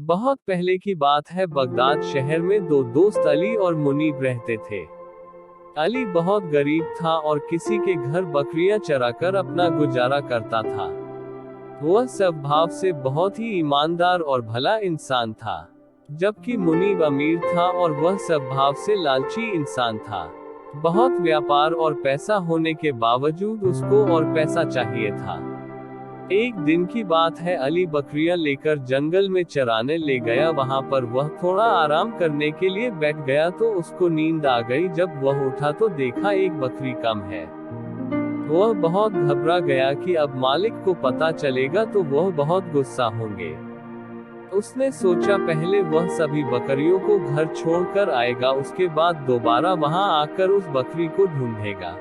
बहुत पहले की बात है, बगदाद शहर में दो दोस्त अली और मुनीब रहते थे। अली बहुत गरीब था और किसी के घर बकरियां चराकर अपना गुजारा करता था। वह स्वभाव से बहुत ही ईमानदार और भला इंसान था, जबकि मुनीब अमीर था और वह स्वभाव से लालची इंसान था। बहुत व्यापार और पैसा होने के बावजूद उसको और पैसा चाहिए था। एक दिन की बात है, अली बकरियां लेकर जंगल में चराने ले गया। वहां पर वह थोड़ा आराम करने के लिए बैठ गया तो उसको नींद आ गई। जब वह उठा तो देखा एक बकरी कम है। वह बहुत घबरा गया कि अब मालिक को पता चलेगा तो वह बहुत गुस्सा होंगे। उसने सोचा पहले वह सभी बकरियों को घर छोड़कर आएगा, उसके बाद दोबारा वहां आकर उस बकरी को ढूंढेगा।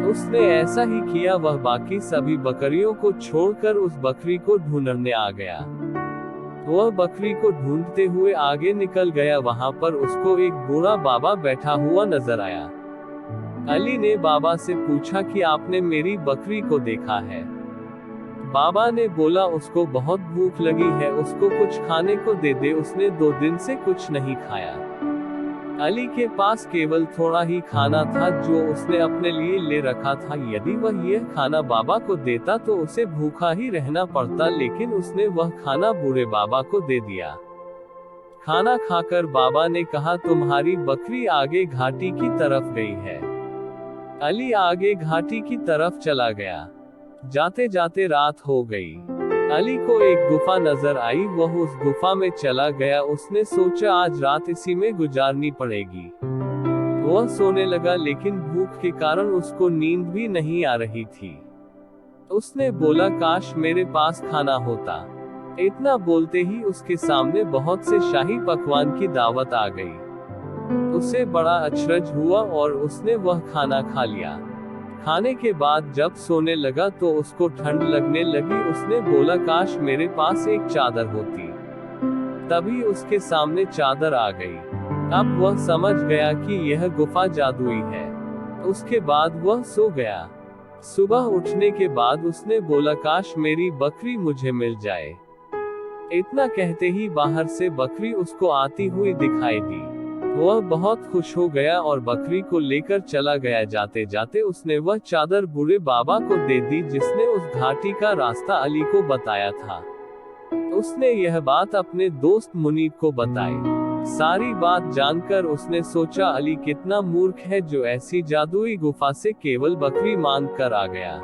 उसने ऐसा ही किया। वह बाकी सभी बकरियों को छोड़कर उस बकरी को ढूंढने आ गया। वह बकरी को ढूंढते हुए आगे निकल गया। वहां पर उसको एक बूढ़ा बाबा बैठा हुआ नजर आया। अली ने बाबा से पूछा कि आपने मेरी बकरी को देखा है? बाबा ने बोला उसको बहुत भूख लगी है, उसको कुछ खाने को दे दे, उसने 2 दिन से कुछ नहीं खाया। अली के पास केवल थोड़ा ही खाना था जो उसने अपने लिए ले रखा था। यदि वह यह खाना बाबा को देता तो उसे भूखा ही रहना पड़ता, लेकिन उसने वह खाना बूढ़े बाबा को दे दिया। खाना खाकर बाबा ने कहा, तुम्हारी बकरी आगे घाटी की तरफ गई है। अली आगे घाटी की तरफ चला गया। जाते जाते रात हो गई। अली को एक गुफा नजर आई। वह उस गुफा में चला गया। उसने सोचा आज रात इसी में गुजारनी पड़ेगी। वह सोने लगा, लेकिन भूख के कारण उसको नींद भी नहीं आ रही थी। उसने बोला काश मेरे पास खाना होता। इतना बोलते ही उसके सामने बहुत से शाही पकवान की दावत आ गई। उसे बड़ा अचरज हुआ और उसने वह खाना खा लिया। खाने के बाद जब सोने लगा तो उसको ठंड लगने लगी। उसने बोला काश मेरे पास एक चादर होती। तभी उसके सामने चादर आ गई। अब वह समझ गया कि यह गुफा जादुई है। उसके बाद वह सो गया। सुबह उठने के बाद उसने बोला काश मेरी बकरी मुझे मिल जाए। इतना कहते ही बाहर से बकरी उसको आती हुई दिखाई दी। वह बहुत खुश हो गया और बकरी को लेकर चला गया। जाते जाते उसने वह चादर बूढ़े बाबा को दे दी जिसने उस घाटी का रास्ता अली को बताया था। उसने यह बात अपने दोस्त मुनीब को बताई। सारी बात जानकर उसने सोचा अली कितना मूर्ख है जो ऐसी जादुई गुफा से केवल बकरी मांग कर आ गया।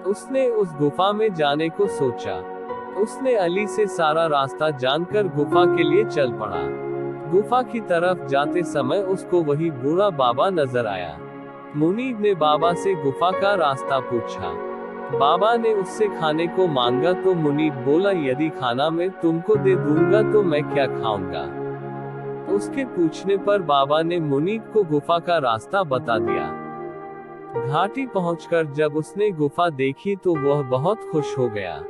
उसने उस गुफा में जाने को सोचा। उसने अली से सारा रास्ता जानकर गुफा के लिए चल पड़ा। गुफा की तरफ जाते समय उसको वही बूढ़ा बाबा नजर आया। मुनीब ने बाबा से गुफा का रास्ता पूछा। बाबा ने उससे खाने को मांगा तो मुनीब बोला यदि खाना मैं तुमको दे दूंगा तो मैं क्या खाऊंगा। उसके पूछने पर बाबा ने मुनीब को गुफा का रास्ता बता दिया। घाटी पहुंचकर जब उसने गुफा देखी तो वह बहुत खुश हो गया।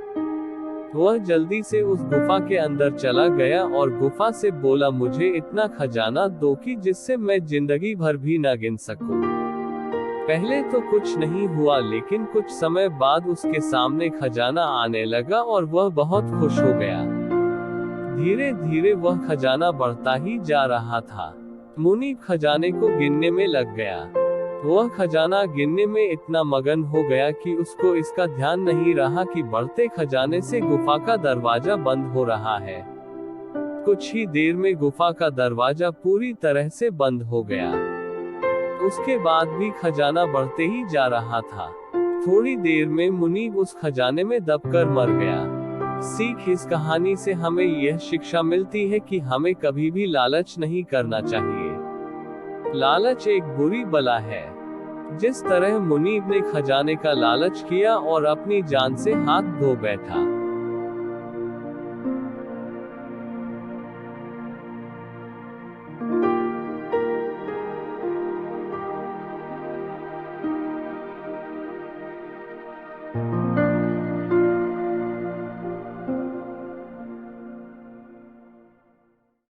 वह जल्दी से उस गुफा के अंदर चला गया और गुफा से बोला मुझे इतना खजाना दो कि जिससे मैं जिंदगी भर भी न गिन सकूं। पहले तो कुछ नहीं हुआ, लेकिन कुछ समय बाद उसके सामने खजाना आने लगा और वह बहुत खुश हो गया। धीरे धीरे वह खजाना बढ़ता ही जा रहा था। मुनीब खजाने को गिनने में लग गया। वह खजाना गिनने में इतना मगन हो गया कि उसको इसका ध्यान नहीं रहा कि बढ़ते खजाने से गुफा का दरवाजा बंद हो रहा है। कुछ ही देर में गुफा का दरवाजा पूरी तरह से बंद हो गया। उसके बाद भी खजाना बढ़ते ही जा रहा था। थोड़ी देर में मुनीब उस खजाने में दबकर मर गया। सीख इस कहानी से हमें यह शिक्षा मिलती है कि हमें कभी भी लालच नहीं करना चाहिए। लालच एक बुरी बला है। जिस तरह मुनीब ने खजाने का लालच किया और अपनी जान से हाथ धो बैठा।